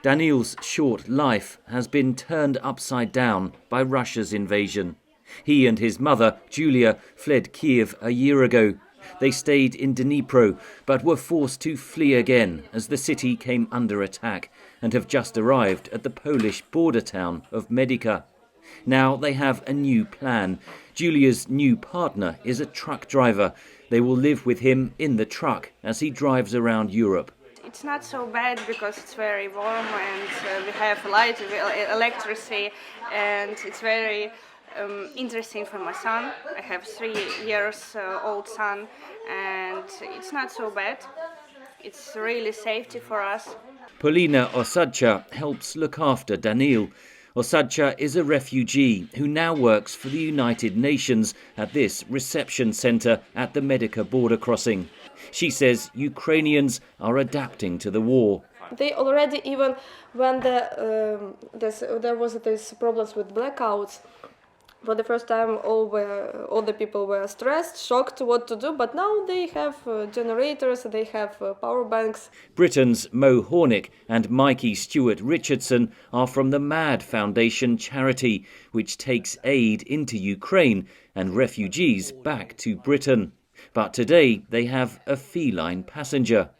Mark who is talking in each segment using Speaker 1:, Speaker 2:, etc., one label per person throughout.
Speaker 1: Daniil's short life has been turned upside down by Russia's invasion. He and his mother, Julia, fled Kiev a year ago. They stayed in Dnipro, but were forced to flee again as the city came under attack, and have just arrived at the Polish border town of Medica. Now they have a new plan. Julia's new partner is a truck driver. They will live with him in the truck as he drives around Europe.
Speaker 2: It's not so bad because it's very warm and we have light, electricity, and it's very interesting for my son. I have 3 years old son, and it's not so bad. It's really safety for us.
Speaker 1: Polina Osadcha helps look after Daniil. Osadcha is a refugee who now works for the United Nations at this reception centre at the Medica border crossing. She says Ukrainians are adapting to the war.
Speaker 3: They already, even when there was this problems with blackouts, for the first time all the people were stressed, shocked what to do, but now they have generators, they have power banks.
Speaker 1: Britain's Mo Hornick and Mikey Stewart Richardson are from the MAD Foundation charity, which takes aid into Ukraine and refugees back to Britain. But today they have a feline passenger.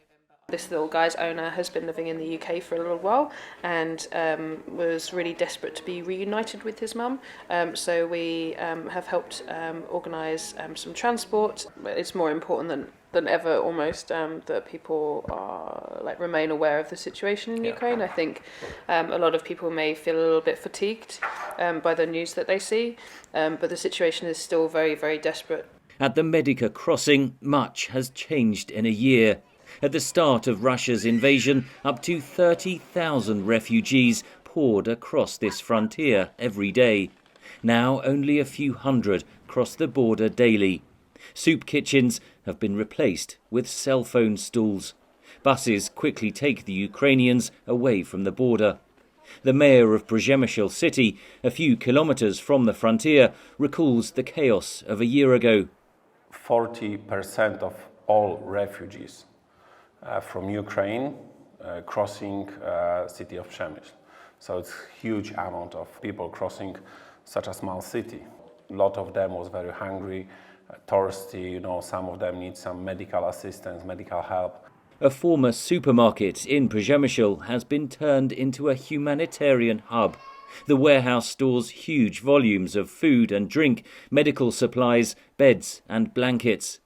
Speaker 4: This little guy's owner has been living in the UK for a little while and was really desperate to be reunited with his mum. So we have helped organise some transport. It's more important than ever almost that people remain aware of the situation in Ukraine. I think a lot of people may feel a little bit fatigued by the news that they see, but the situation is still very, very desperate.
Speaker 1: At the Medica crossing, much has changed in a year. At the start of Russia's invasion, up to 30,000 refugees poured across this frontier every day. Now only a few hundred cross the border daily. Soup kitchens have been replaced with cell phone stalls. Buses quickly take the Ukrainians away from the border. The mayor of Przemysl city, a few kilometres from the frontier, recalls the chaos of a year ago.
Speaker 5: 40% of all refugees from Ukraine crossing city of Przemysl. So it's a huge amount of people crossing such a small city. A lot of them was very hungry, thirsty, some of them need some medical assistance, medical help.
Speaker 1: A former supermarket in Przemysl has been turned into a humanitarian hub. The warehouse stores huge volumes of food and drink, medical supplies, beds and blankets.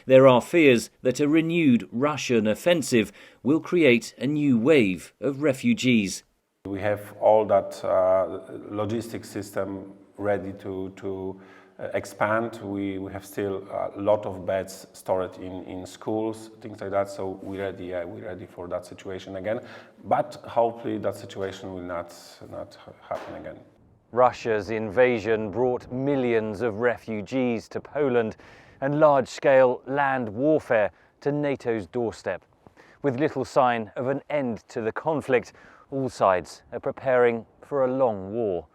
Speaker 1: There are fears that a renewed Russian offensive will create a new wave of refugees.
Speaker 5: We have all that logistics system ready to expand. We have still a lot of beds stored in schools, things like that, so we're ready for that situation again. But hopefully that situation will not happen again.
Speaker 1: Russia's invasion brought millions of refugees to Poland and large-scale land warfare to NATO's doorstep. With little sign of an end to the conflict, all sides are preparing for a long war.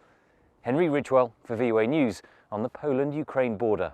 Speaker 1: Henry Ridgewell for VOA News on the Poland-Ukraine border.